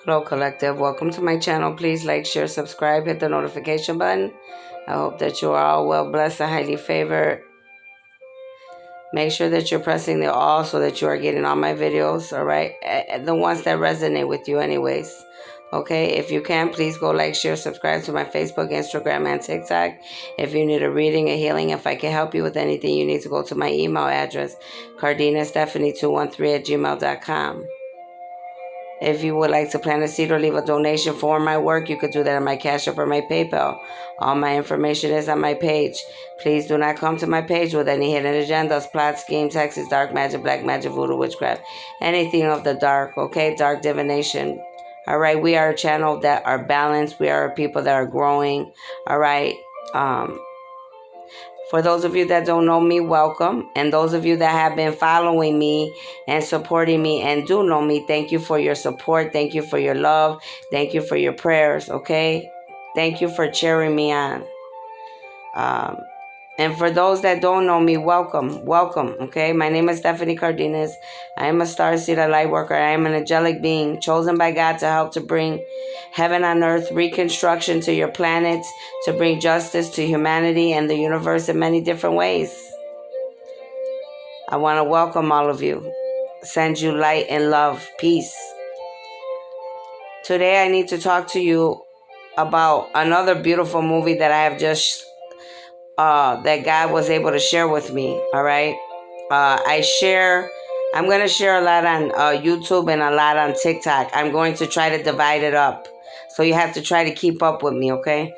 Hello, Collective. Welcome to my channel. Please like, share, subscribe, hit the notification button. I hope that you are all well blessed and highly favored. Make sure that you're pressing the all so that you are getting all my videos, all right? The ones that resonate with you anyways. Okay, if you can, please go like, share, subscribe to my Facebook, Instagram, and TikTok. If you need a reading, a healing, if I can help you with anything, you need to go to my email address, cardinastephanie213@gmail.com. If you would like to plant a seed or leave a donation for my work, you could do that on my Cash App or my PayPal. All my information is on my page. Please do not come to my page with any hidden agendas, plots, schemes, hexes, dark magic, black magic, voodoo, witchcraft, anything of the dark, okay? Dark divination. All right, we are a channel that are balanced. We are people that are growing, all right? For those of you that don't know me, welcome. And those of you that have been following me and supporting me and do know me, thank you for your support. Thank you for your love. Thank you for your prayers, okay? Thank you for cheering me on. And for those that don't know me, welcome, okay? My name is Stephanie Cardenas. I am a starseed, light worker. I am an angelic being chosen by God to help to bring heaven on earth, reconstruction to your planets, to bring justice to humanity and the universe in many different ways. I want to welcome all of you. Send you light and love, peace. Today I need to talk to you about another beautiful movie that I have just that God was able to share with me, all right? I'm going to share a lot on YouTube and a lot on TikTok. I'm going to try to divide it up. So you have to try to keep up with me, okay?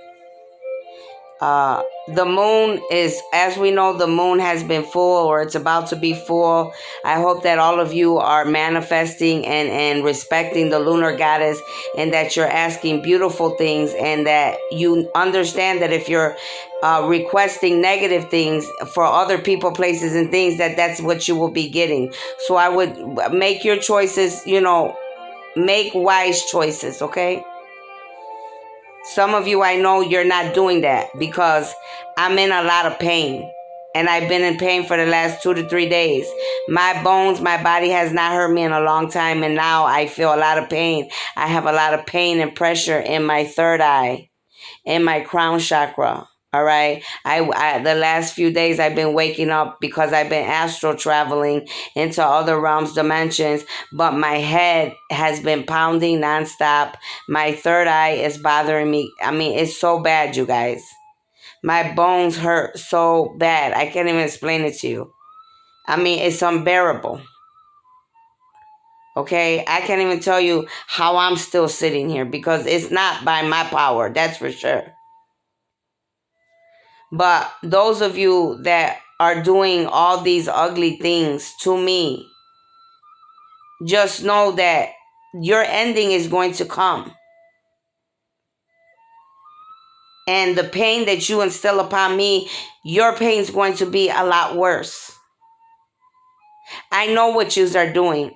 The moon is, as we know, the moon has been full, or it's about to be full. I hope that all of you are manifesting and respecting the lunar goddess, and that you're asking beautiful things, and that you understand that if you're requesting negative things for other people, places, and things, that's what you will be getting. So I would make your choices, make wise choices, okay? Some of you, I know you're not doing that because I'm in a lot of pain. And I've been in pain for the last 2 to 3 days. My bones, my body has not hurt me in a long time. And now I feel a lot of pain. I have a lot of pain and pressure in my third eye, in my crown chakra. All right. The last few days I've been waking up because I've been astral traveling into other realms, dimensions, but my head has been pounding nonstop. My third eye is bothering me. I mean, it's so bad, you guys. My bones hurt so bad. I can't even explain it to you. I mean, it's unbearable. Okay, I can't even tell you how I'm still sitting here because it's not by my power, that's for sure. But those of you that are doing all these ugly things to me, just know that your ending is going to come. And the pain that you instill upon me, your pain is going to be a lot worse. I know what yous are doing.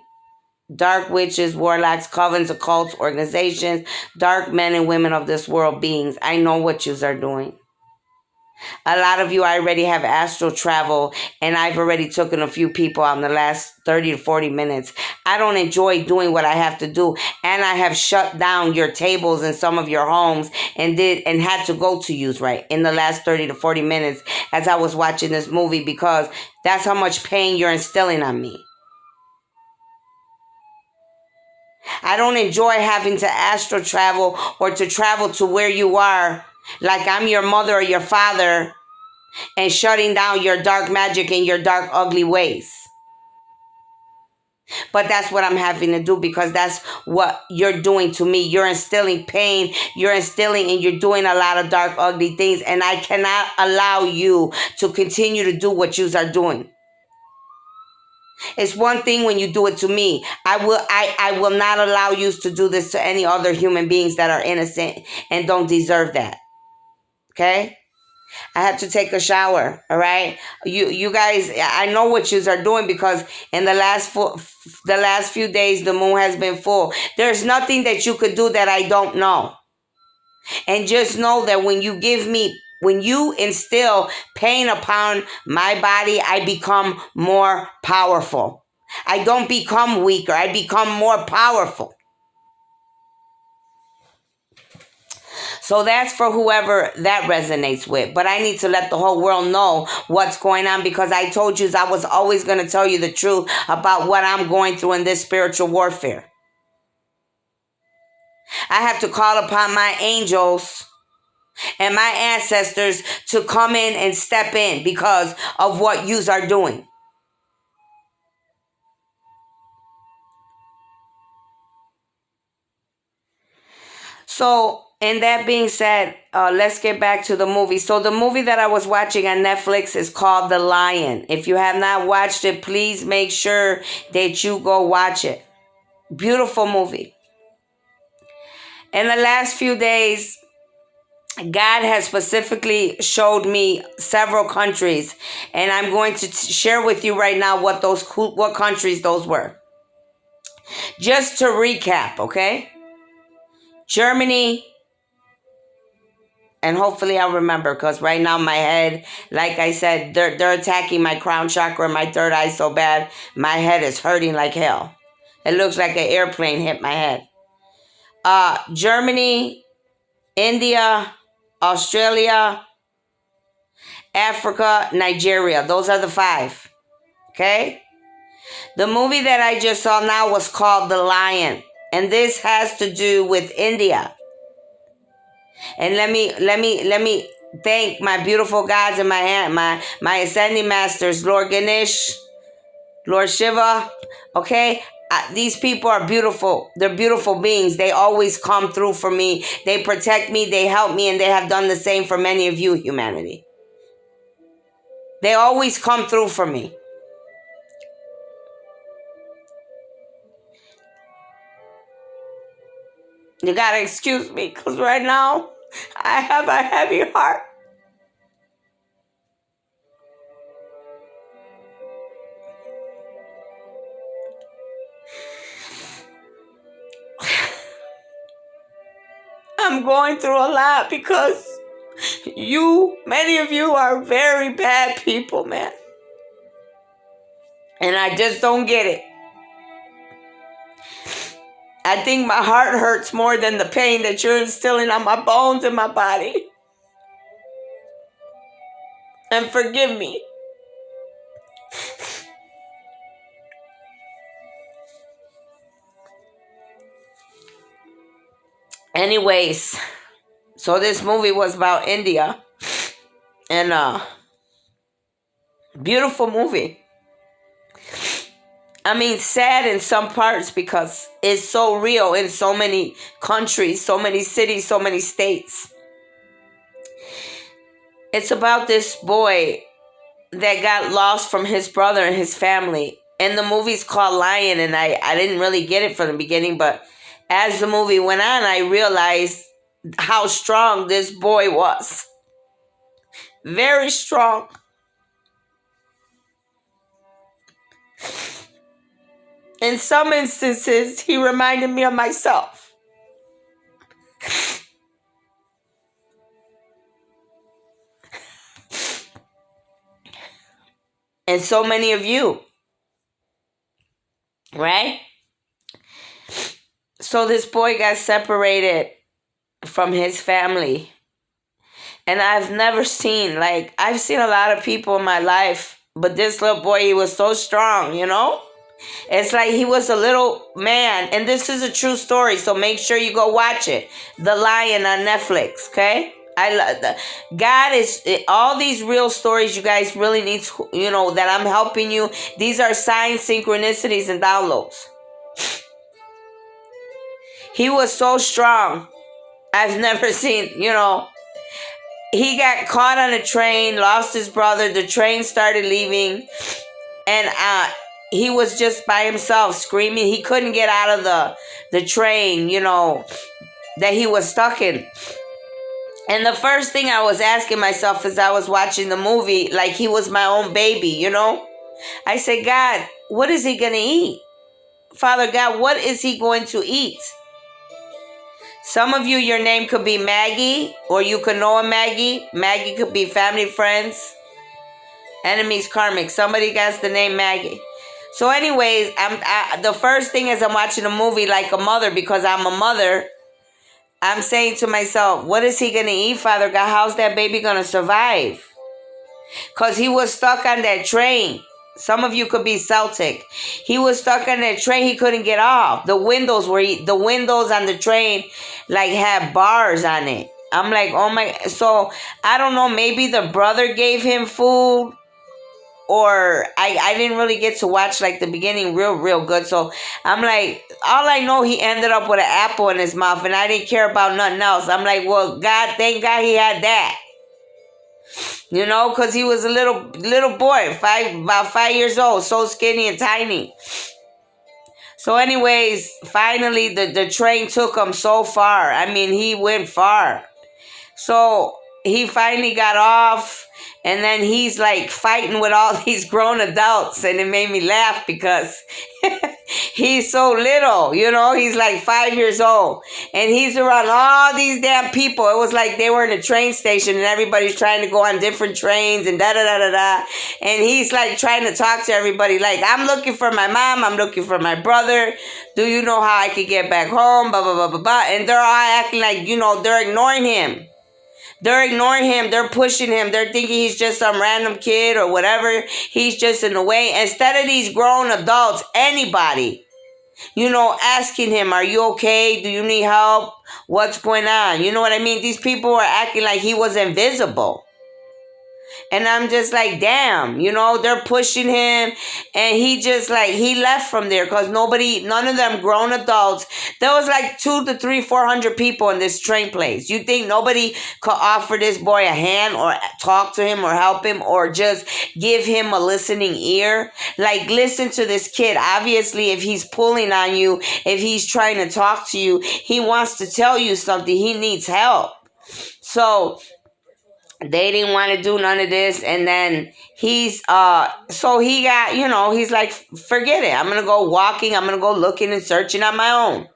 Dark witches, warlocks, covens, occults, organizations, dark men and women of this world beings. I know what yous are doing. A lot of you, I already have astral travel, and I've already taken a few people out in the last 30 to 40 minutes. I don't enjoy doing what I have to do, and I have shut down your tables in some of your homes and had to go to use right in the last 30 to 40 minutes as I was watching this movie, because that's how much pain you're instilling on me. I don't enjoy having to astral travel or to travel to where you are like I'm your mother or your father and shutting down your dark magic and your dark ugly ways. But that's what I'm having to do because that's what you're doing to me. You're instilling pain, you're instilling, and you're doing a lot of dark ugly things, and I cannot allow you to continue to do what you are doing. It's one thing when you do it to me. I will not allow you to do this to any other human beings that are innocent and don't deserve that. Okay? I had to take a shower, all right? You guys, I know what you are doing because in the last few days, the moon has been full. There's nothing that you could do that I don't know. And just know that when you instill pain upon my body, I become more powerful. I don't become weaker. I become more powerful. So that's for whoever that resonates with. But I need to let the whole world know what's going on, because I told you I was always going to tell you the truth about what I'm going through in this spiritual warfare. I have to call upon my angels and my ancestors to come in and step in because of what yous are doing. So, and that being said, let's get back to the movie. So the movie that I was watching on Netflix is called The Lion. If you have not watched it, please make sure that you go watch it. Beautiful movie. In the last few days, God has specifically showed me several countries, and I'm going to share with you right now what countries those were. Just to recap, okay? Germany, and hopefully I'll remember, because right now my head, like I said, they're attacking my crown chakra, my third eye so bad, my head is hurting like hell. It looks like an airplane hit my head. Germany, India, Australia, Africa, Nigeria. Those are the 5. Okay? The movie that I just saw now was called The Lion. And this has to do with India. And let me thank my beautiful gods and my ascending masters, Lord Ganesh, Lord Shiva. Okay? These people are beautiful. They're beautiful beings. They always come through for me. They protect me. They help me. And they have done the same for many of you, humanity. They always come through for me. You gotta excuse me, because right now I have a heavy heart. I'm going through a lot because many of you are very bad people, man. And I just don't get it. I think my heart hurts more than the pain that you're instilling on my bones and my body. And forgive me. Anyways, so this movie was about India. And beautiful movie. I mean, sad in some parts because it's so real in so many countries, so many cities, so many states. It's about this boy that got lost from his brother and his family. And the movie's called Lion, and I didn't really get it from the beginning, but as the movie went on, I realized how strong this boy was. Very strong. In some instances, he reminded me of myself. And so many of you. Right? So this boy got separated from his family. And I've never seen, I've seen a lot of people in my life, but this little boy, he was so strong, you know? It's like he was a little man. And this is a true story, so make sure you go watch it. The Lion on Netflix, okay? I love God is all these real stories. You guys really need to, that I'm helping you. These are signs, synchronicities, and downloads. He was so strong. I've never seen, He got caught on a train, lost his brother. The train started leaving, and he was just by himself screaming. He couldn't get out of the train, that he was stuck in. And the first thing I was asking myself as I was watching the movie, like he was my own baby, I said, God, what is he going to eat? Father God, what is he going to eat? Some of you, your name could be Maggie, or you could know a Maggie. Maggie could be family, friends, enemies, karmic. Somebody gets the name Maggie. So anyways, the first thing as I'm watching a movie like a mother, because I'm a mother, I'm saying to myself, what is he going to eat, Father God? How's that baby going to survive? Because he was stuck on that train. Some of you could be Celtic. He was stuck on that train. He couldn't get off. The windows on the train like had bars on it. I'm like, oh my. So I don't know. Maybe the brother gave him food, or I didn't really get to watch like the beginning real good. So I'm like, all I know, he ended up with an apple in his mouth, and I didn't care about nothing else. I'm like, well, God, thank God he had that. You know, because he was a little boy, about 5 years old, so skinny and tiny. So anyways, finally the train took him so far. I mean, he went far. So he finally got off, and then he's like fighting with all these grown adults, and it made me laugh because he's so little, you know, he's like 5 years old, and he's around all these damn people. It was like they were in a train station and everybody's trying to go on different trains and da da da da da, and he's like trying to talk to everybody like, I'm looking for my mom, I'm looking for my brother, do you know how I could get back home, blah blah blah blah blah, and they're all acting like, you know, they're ignoring him. They're ignoring him. They're pushing him. They're thinking he's just some random kid or whatever. He's just in the way. Instead of these grown adults, anybody, you know, asking him, are you okay? Do you need help? What's going on? You know what I mean? These people were acting like he was invisible. And I'm just like, damn, you know, they're pushing him. And he just like, he left from there because none of them grown adults. There was like 200 to 300, 400 people in this train place. You think nobody could offer this boy a hand or talk to him or help him or just give him a listening ear? Like, listen to this kid. Obviously, if he's pulling on you, if he's trying to talk to you, he wants to tell you something. He needs help. So they didn't want to do none of this, and then so he got, you know, he's like, forget it, I'm gonna go walking, I'm gonna go looking and searching on my own.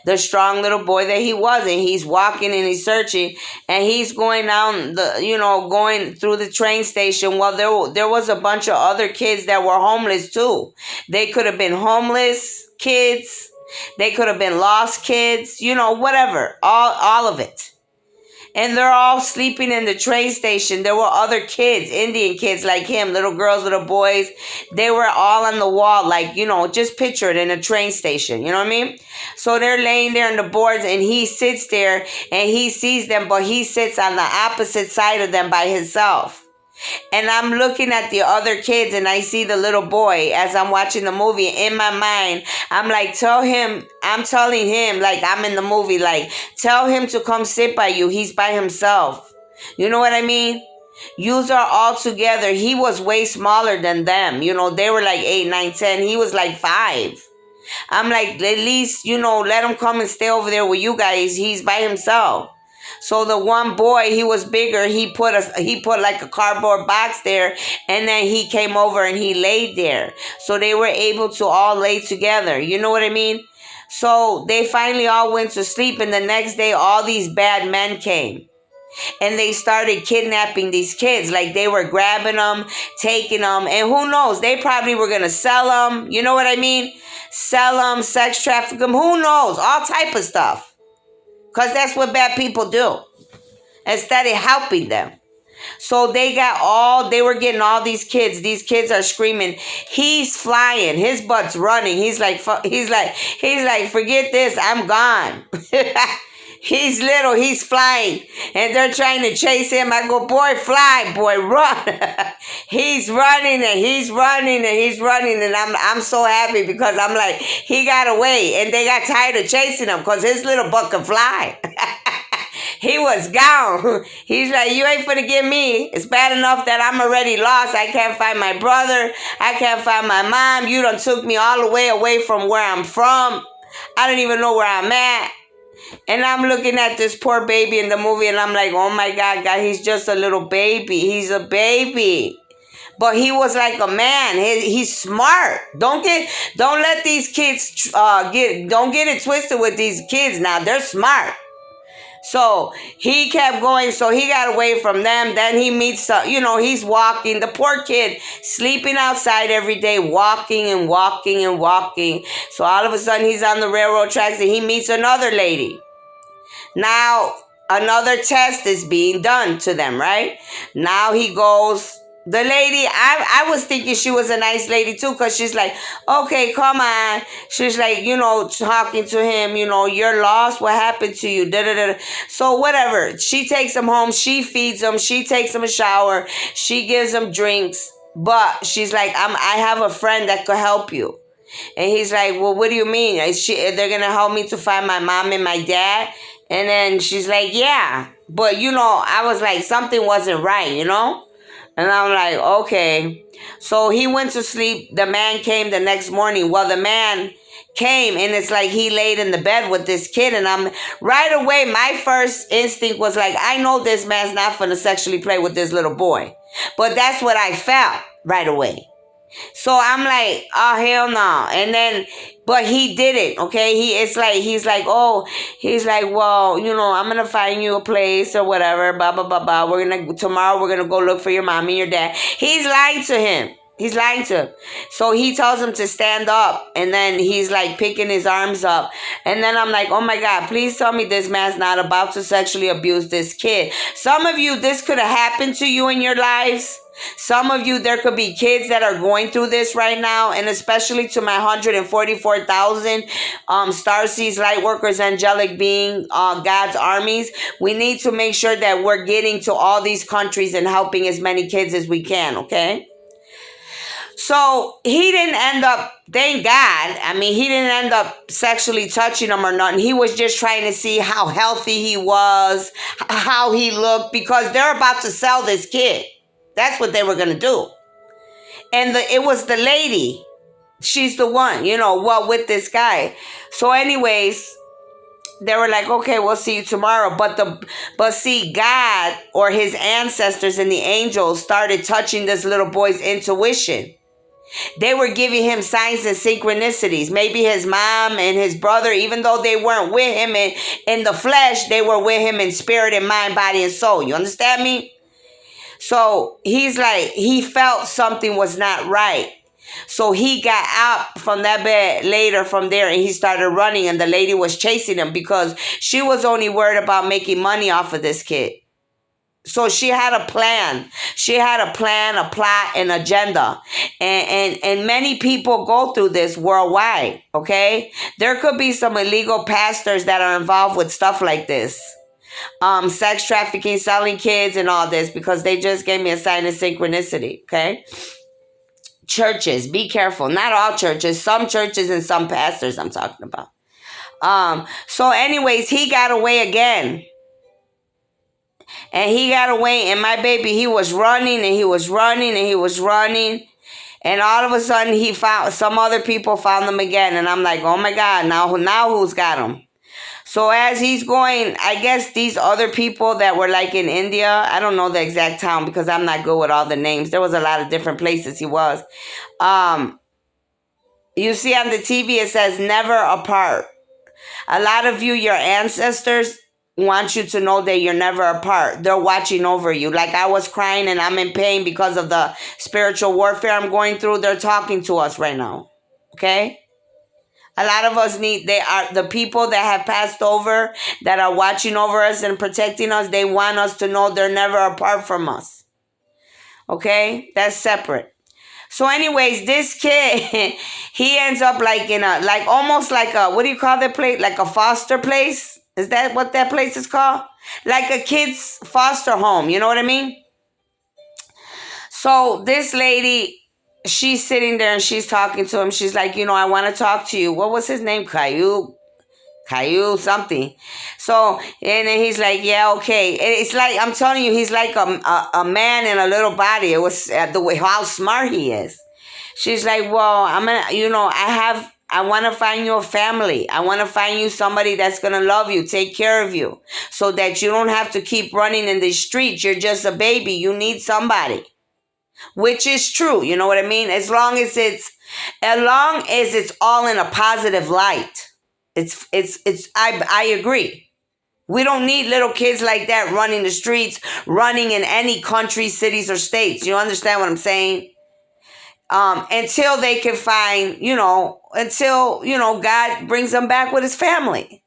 The strong little boy that he was, and he's walking and he's searching, and he's going down going through the train station. Well, there was a bunch of other kids that were homeless too. They could have been homeless kids, they could have been lost kids, you know, whatever, all of it. And they're all sleeping in the train station. There were other kids, Indian kids like him, little girls, little boys. They were all on the wall, like, you know, just picture it in a train station. You know what I mean? So they're laying there on the boards, and he sits there and he sees them, but he sits on the opposite side of them by himself. And I'm looking at the other kids, and I see the little boy as I'm watching the movie. In my mind, I'm like, I'm telling him, like I'm in the movie, like, tell him to come sit by you. He's by himself. You know what I mean? Yous are all together. He was way smaller than them. You know, they were like 8, 9, 10. He was like 5. I'm like, at least, you know, let him come and stay over there with you guys. He's by himself. So the one boy, he was bigger. He put like a cardboard box there, and then he came over and he laid there. So they were able to all lay together. You know what I mean? So they finally all went to sleep, and the next day all these bad men came. And they started kidnapping these kids. Like, they were grabbing them, taking them, and who knows? They probably were going to sell them. You know what I mean? Sell them, sex traffic them, who knows? All type of stuff. Because that's what bad people do. Instead of helping them. So they were getting all these kids. These kids are screaming. He's flying. His butt's running. He's like, forget this. I'm gone. He's little. He's flying. And they're trying to chase him. I go, boy, fly. Boy, run. He's running and he's running and he's running. And I'm so happy because I'm like, he got away. And they got tired of chasing him because his little butt can fly. He was gone. He's like, you ain't finna get me. It's bad enough that I'm already lost. I can't find my brother. I can't find my mom. You done took me all the way away from where I'm from. I don't even know where I'm at. And I'm looking at this poor baby in the movie, and I'm like, oh my God, he's just a little baby. He's a baby. But he was like a man. He's smart. Don't let these kids don't get it twisted with these kids now. They're smart. So he kept going. So he got away from them. Then he meets, he's walking. The poor kid sleeping outside every day, walking and walking and walking. So all of a sudden he's on the railroad tracks and he meets another lady. Now, another test is being done to them, right? Now he goes, the lady, I was thinking she was a nice lady too, because she's like, okay, come on. She's like, talking to him, you're lost. What happened to you? Da, da, da. So whatever. She takes him home. She feeds him. She takes him a shower. She gives him drinks. But she's like, I have a friend that could help you. And he's like, well, what do you mean? They're going to help me to find my mom and my dad? And then she's like, yeah. But, I was like, something wasn't right. And I'm like, okay. So he went to sleep. The man came the next morning. Well, the man came and it's like he laid in the bed with this kid. And I'm right away, my first instinct was like, I know this man's not going to sexually play with this little boy. But that's what I felt right away. So I'm like, oh hell no. And then, but he did it, okay? He's like, well, I'm gonna find you a place or whatever, blah blah blah blah. Tomorrow we're gonna go look for your mom and your dad. He's lying to him. He's lying to him. So he tells him to stand up, and then he's like picking his arms up. And then I'm like, oh my God, please tell me this man's not about to sexually abuse this kid. Some of you, this could have happened to you in your lives. Some of you, there could be kids that are going through this right now, and especially to my 144,000 Starseeds, light workers, angelic being, God's armies. We need to make sure that we're getting to all these countries and helping as many kids as we can, okay? So he didn't end up, thank God, he didn't end up sexually touching him or nothing. He was just trying to see how healthy he was, how he looked, because they're about to sell this kid. That's what they were going to do. And it was the lady. She's the one, with this guy. So anyways, they were like, okay, we'll see you tomorrow. But see, God or his ancestors and the angels started touching this little boy's intuition. They were giving him signs and synchronicities. Maybe his mom and his brother, even though they weren't with him in the flesh, they were with him in spirit and mind, body, and soul. You understand me? So he's like, he felt something was not right. So he got out from that bed later from there and he started running, and the lady was chasing him because she was only worried about making money off of this kid. So she had a plan. She had a plan, a plot, an agenda. And many people go through this worldwide, okay? There could be some illegal pastors that are involved with stuff like this. Sex trafficking, selling kids, and all this, because they just gave me a sign of synchronicity, okay? Churches, be careful. Not all churches. Some churches and some pastors I'm talking about. So anyways, he got away again. And he got away, and my baby, he was running, and he was running, and he was running. And all of a sudden, he found, some other people found him again. And I'm like, oh my God, now who's got him? So as he's going, I guess these other people that were like in India, I don't know the exact town because I'm not good with all the names. There was a lot of different places he was. You see on the TV, it says never apart. A lot of you, your ancestors, want you to know that you're never apart. They're watching over you. Like I was crying and I'm in pain because of the spiritual warfare I'm going through. They're talking to us right now. Okay? A lot of us they are the people that have passed over, that are watching over us and protecting us. They want us to know they're never apart from us. Okay? That's separate. So anyways, this kid, he ends up like in a, like almost like a, what do you call that place? Like a foster place? Is that what that place is called? Like a kid's foster home. You know what I mean? So this lady, she's sitting there and she's talking to him. She's like, I want to talk to you. What was his name? Caillou something. So, and then he's like, yeah, okay. It's like, I'm telling you, he's like a man in a little body. It was the way, how smart he is. She's like, well, I'm going to, I want to find you a family. I want to find you somebody that's going to love you, take care of you, so that you don't have to keep running in the streets. You're just a baby. You need somebody. Which is true. You know what I mean? As long as it's all in a positive light. I agree. We don't need little kids like that running the streets, running in any country, cities, or states. You understand what I'm saying? Until they can find, until, God brings them back with his family.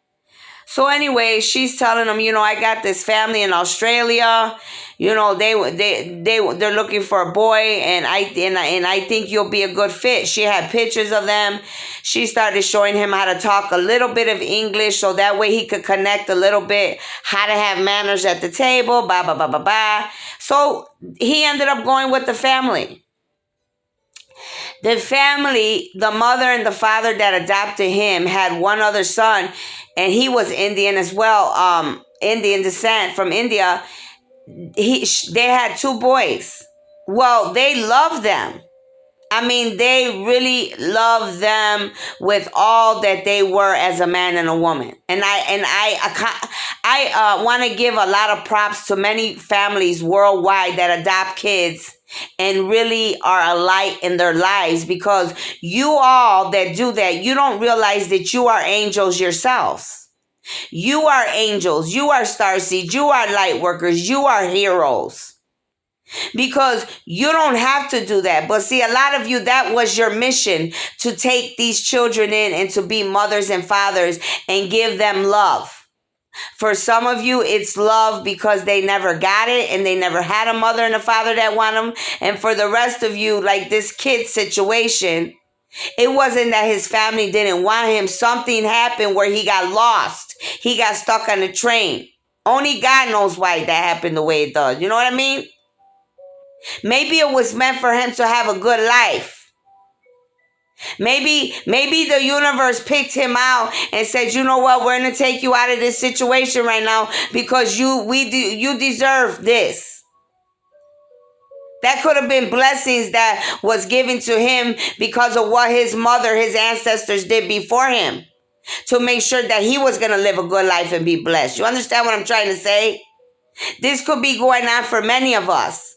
So anyway, she's telling him, I got this family in Australia. They're looking for a boy, and I think you'll be a good fit. She had pictures of them. She started showing him how to talk a little bit of English, so that way he could connect a little bit, how to have manners at the table, blah blah blah blah blah. So he ended up going with the family. The family, the mother and the father that adopted him had one other son, and he was Indian as well, Indian descent from India. They had two boys. Well, they loved them. I mean, they really loved them with all that they were as a man and a woman. And I want to give a lot of props to many families worldwide that adopt kids and really are a light in their lives, because you all that do that, you don't realize that you are angels yourselves. You are angels. You are starseeds. You are light workers. You are heroes. Because you don't have to do that. But see, a lot of you, that was your mission, to take these children in and to be mothers and fathers and give them love. For some of you, it's love because they never got it and they never had a mother and a father that want them. And for the rest of you, like this kid situation, it wasn't that his family didn't want him. Something happened where he got lost. He got stuck on the train. Only God knows why that happened the way it does. You know what I mean? Maybe it was meant for him to have a good life. Maybe the universe picked him out and said, you know what, we're going to take you out of this situation right now because you deserve this. That could have been blessings that was given to him because of what his mother, his ancestors did before him, to make sure that he was going to live a good life and be blessed. You understand what I'm trying to say? This could be going on for many of us.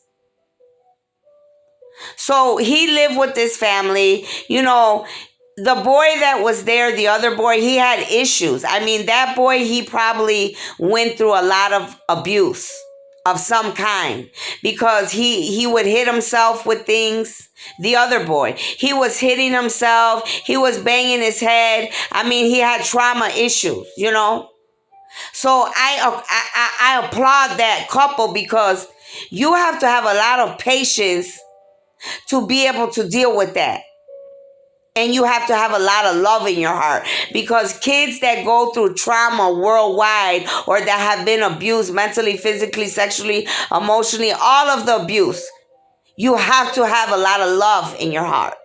So he lived with this family. The boy that was there, the other boy, he had issues. I mean, that boy, he probably went through a lot of abuse of some kind, because he would hit himself with things. The other boy, he was hitting himself. He was banging his head. I mean, he had trauma issues, So I applaud that couple, because you have to have a lot of patience to be able to deal with that. And you have to have a lot of love in your heart, because kids that go through trauma worldwide, or that have been abused mentally, physically, sexually, emotionally, all of the abuse, you have to have a lot of love in your heart.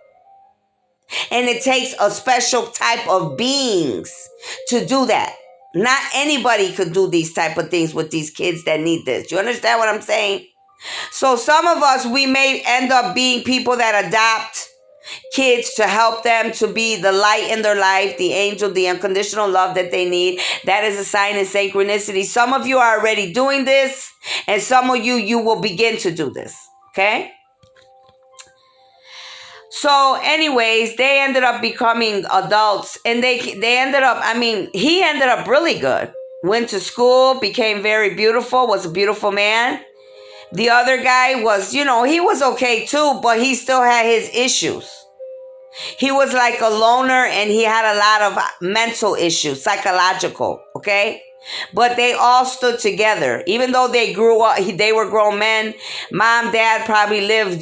And it takes a special type of beings to do that. Not anybody could do these type of things with these kids that need this. You understand what I'm saying? So some of us, we may end up being people that adopt kids to help them to be the light in their life, the angel, the unconditional love that they need. That is a sign of synchronicity. Some of you are already doing this, and some of you will begin to do this. Okay? So anyways, they ended up becoming adults, and they ended up, he ended up really good. Went to school, became very beautiful, was a beautiful man. The other guy was, he was okay too, but he still had his issues. He was like a loner, and he had a lot of mental issues, psychological, okay? But they all stood together. Even though they grew up, they were grown men. Mom, dad probably lived,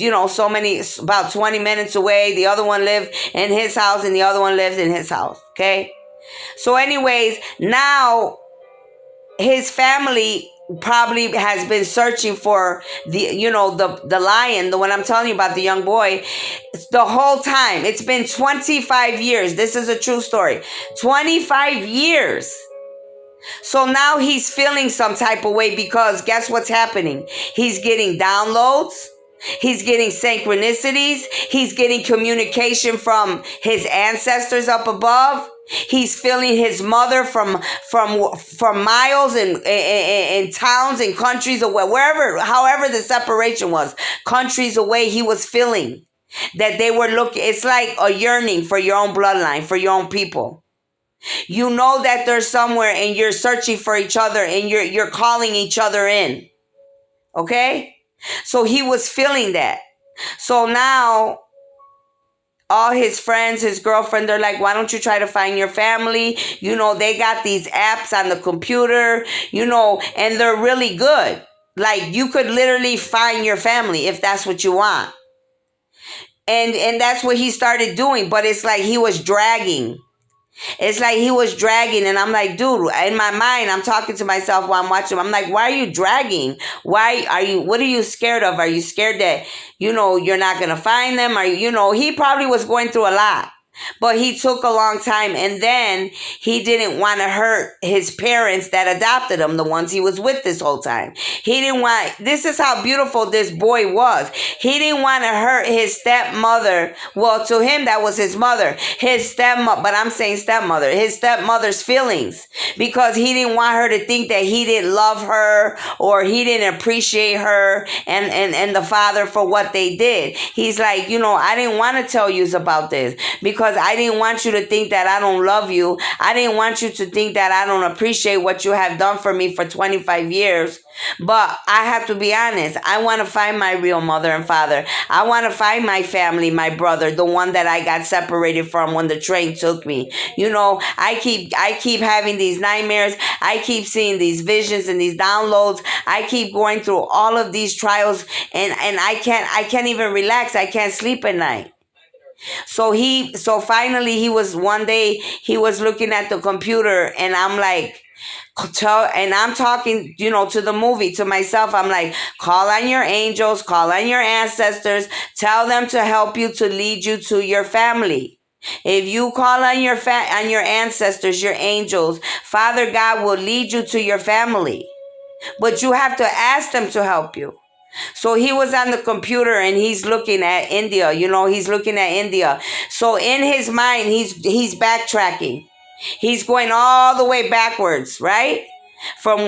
about 20 minutes away. The other one lived in his house, and the other one lived in his house, okay? So anyways, now his family probably has been searching for the lion, the one I'm telling you about, the young boy, the whole time. It's been 25 years. This is a true story. 25 years. So now he's feeling some type of way, because guess what's happening? He's getting downloads. He's getting synchronicities. He's getting communication from his ancestors up above. He's feeling his mother from miles and towns and countries away, however the separation was, countries away. He was feeling that they were looking. It's like a yearning for your own bloodline, for your own people. You know that they're somewhere, and you're searching for each other, and you're calling each other in. Okay? So he was feeling that. So now all his friends, his girlfriend, they're like, why don't you try to find your family? They got these apps on the computer, and they're really good. Like, you could literally find your family if that's what you want. And that's what he started doing, but it's like he was dragging. It's like he was dragging, and I'm like, dude, in my mind, I'm talking to myself while I'm watching. I'm like, why are you dragging? What are you scared of? Are you scared that, you're not going to find them? He probably was going through a lot. But he took a long time, and then he didn't want to hurt his parents that adopted him, the ones he was with this whole time. This is how beautiful this boy was. He didn't want to hurt his stepmother. Well, to him, that was his mother. But I'm saying stepmother. His stepmother's feelings. Because he didn't want her to think that he didn't love her or he didn't appreciate her and the father for what they did. He's like, I didn't want to tell you about this because I didn't want you to think that I don't love you. I didn't want you to think that I don't appreciate what you have done for me for 25 years. But I have to be honest. I want to find my real mother and father. I want to find my family, my brother, the one that I got separated from when the train took me. I keep having these nightmares. I keep seeing these visions and these downloads. I keep going through all of these trials, and I can't even relax. I can't sleep at night. So finally one day he was looking at the computer, and I'm like, and I'm talking, to the movie, to myself. I'm like, call on your angels, call on your ancestors, tell them to help you, to lead you to your family. If you call on your ancestors, your angels, Father God will lead you to your family. But you have to ask them to help you. So he was on the computer and he's looking at India, he's looking at India. So in his mind, he's backtracking. He's going all the way backwards, right? From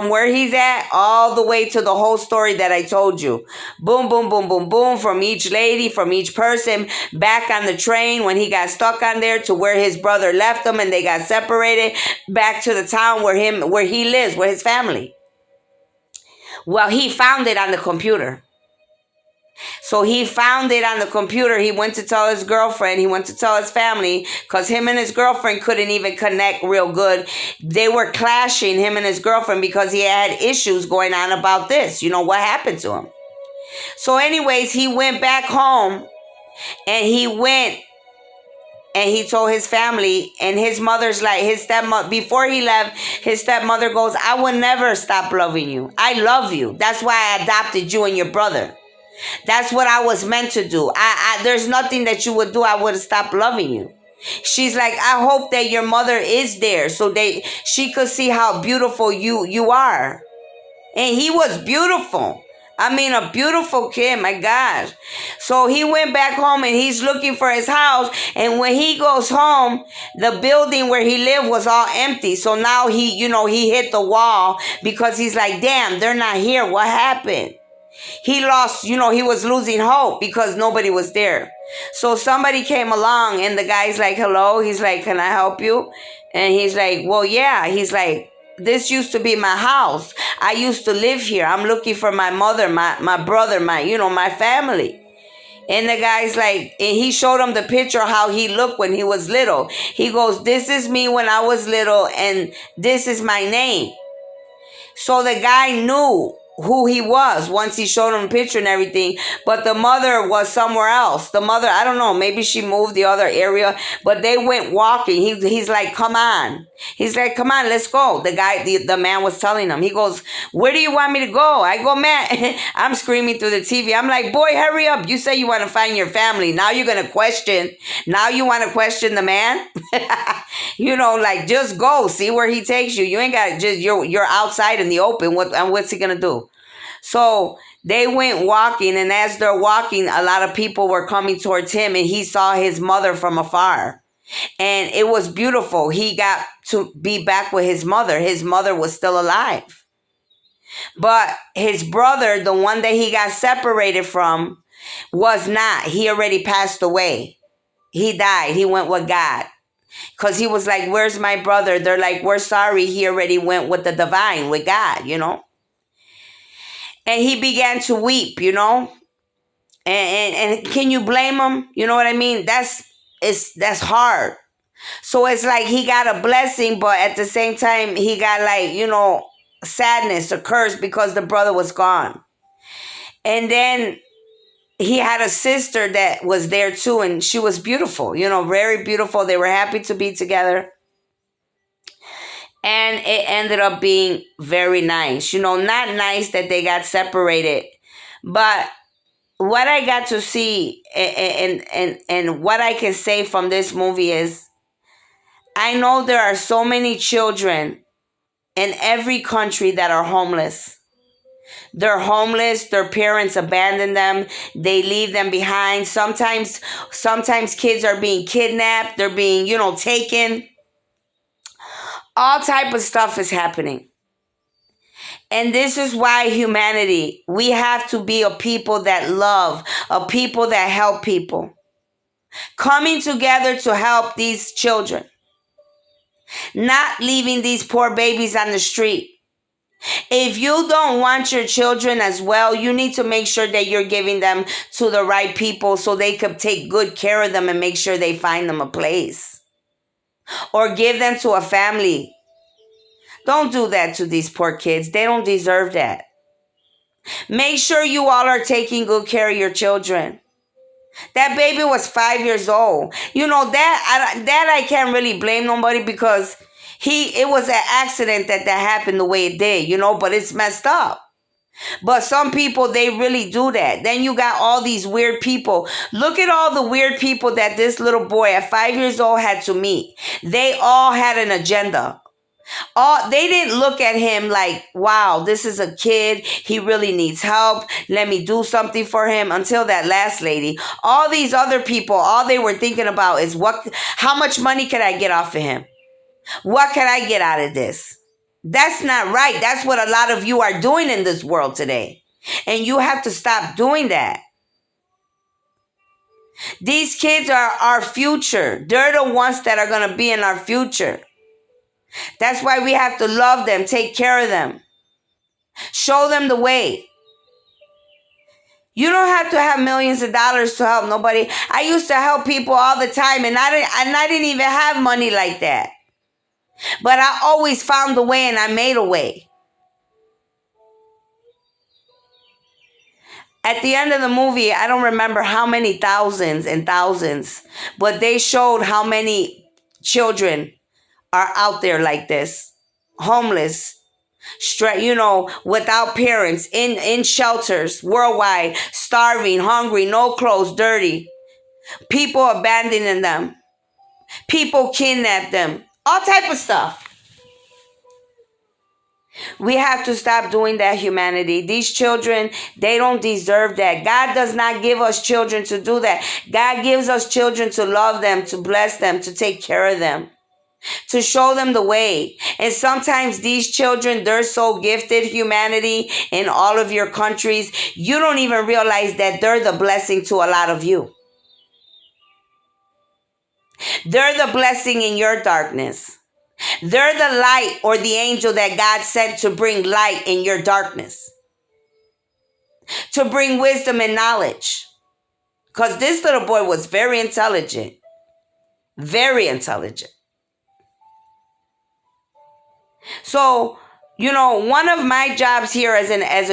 where he's at all the way to the whole story that I told you. Boom, boom, boom, boom, boom, from each lady, from each person, back on the train when he got stuck on there to where his brother left him and they got separated, back to the town where he lives, where his family. Well, he found it on the computer. So he found it on the computer. He went to tell his girlfriend. He went to tell his family because him and his girlfriend couldn't even connect real good. They were clashing, him and his girlfriend, because he had issues going on about this. What happened to him. So anyways, he went back home and he told his family, and his mother's like, his stepmother, before he left, his stepmother goes, I will never stop loving you. I love you. That's why I adopted you and your brother. That's what I was meant to do. There's nothing that you would do. I would have stopped loving you. She's like, I hope that your mother is there so she could see how beautiful you are. And he was beautiful. I mean, a beautiful kid, my gosh. So he went back home and he's looking for his house. And when he goes home, the building where he lived was all empty. So now he hit the wall because he's like, damn, they're not here. What happened? He lost, he was losing hope because nobody was there. So somebody came along and the guy's like, hello. He's like, can I help you? And he's like, well, yeah. He's like, this used to be my house. I used to live here. I'm looking for my mother, my brother, my family. And the guy's like, and he showed him the picture of how he looked when he was little. He goes, this is me when I was little, and this is my name. So the guy knew who he was once he showed him a picture and everything, but the mother was somewhere else. The mother, I don't know, maybe she moved the other area, but they went walking. He's like, come on. He's like, come on, let's go. The guy, the man was telling him, he goes, where do you want me to go? I go, man, I'm screaming through the TV. I'm like, boy, hurry up. You say you want to find your family. Now you're going to question. Now you want to question the man? Like, just go, see where he takes you. You ain't got just, you're outside in the open. What's he going to do? So they went walking, and as they're walking, a lot of people were coming towards him, and he saw his mother from afar. And it was beautiful. He got to be back with his mother. His mother was still alive. But his brother, the one that he got separated from, was not. He already passed away. He died. He went with God. Because he was like, where's my brother? They're like, we're sorry. He already went with the divine, with God, And he began to weep, And And can you blame him? You know what I mean? That's hard. So it's like he got a blessing, but at the same time he got, like, sadness or curse because the brother was gone. And then he had a sister that was there too, and she was beautiful, very beautiful. They were happy to be together. And it ended up being very nice. Not nice that they got separated, but what I got to see and what I can say from this movie is I know there are so many children in every country that are homeless. They're homeless, their parents abandon them, they leave them behind. Sometimes kids are being kidnapped, they're being, taken. All type of stuff is happening. And this is why humanity, we have to be a people that love, a people that help people. Coming together to help these children. Not leaving these poor babies on the street. If you don't want your children as well, you need to make sure that you're giving them to the right people so they could take good care of them and make sure they find them a place. Or give them to a family. Don't do that to these poor kids. They don't deserve that. Make sure you all are taking good care of your children. That baby was 5 years old. That I can't really blame nobody because it was an accident that happened the way it did, but it's messed up. But some people, they really do that. Then you got all these weird people. Look at all the weird people that this little boy at 5 years old had to meet. They all had an agenda. They didn't look at him like, wow, this is a kid. He really needs help. Let me do something for him. Until that last lady. All these other people, all they were thinking about is how much money could I get off of him? What can I get out of this? That's not right. That's what a lot of you are doing in this world today. And you have to stop doing that. These kids are our future. They're the ones that are going to be in our future. That's why we have to love them, take care of them. Show them the way. You don't have to have millions of dollars to help nobody. I used to help people all the time, and I didn't even have money like that. But I always found a way, and I made a way. At the end of the movie, I don't remember how many thousands and thousands, but they showed how many children are out there like this, homeless, without parents, in shelters worldwide, starving, hungry, no clothes, dirty. People abandoning them. People kidnap them. All type of stuff. We have to stop doing that, humanity. These children, they don't deserve that. God does not give us children to do that. God gives us children to love them, to bless them, to take care of them, to show them the way. And sometimes these children, they're so gifted, humanity, in all of your countries, you don't even realize that they're the blessing to a lot of you. They're the blessing in your darkness. They're the light or the angel that God sent to bring light in your darkness, to bring wisdom and knowledge. Because this little boy was very intelligent. Very intelligent. So, one of my jobs here as a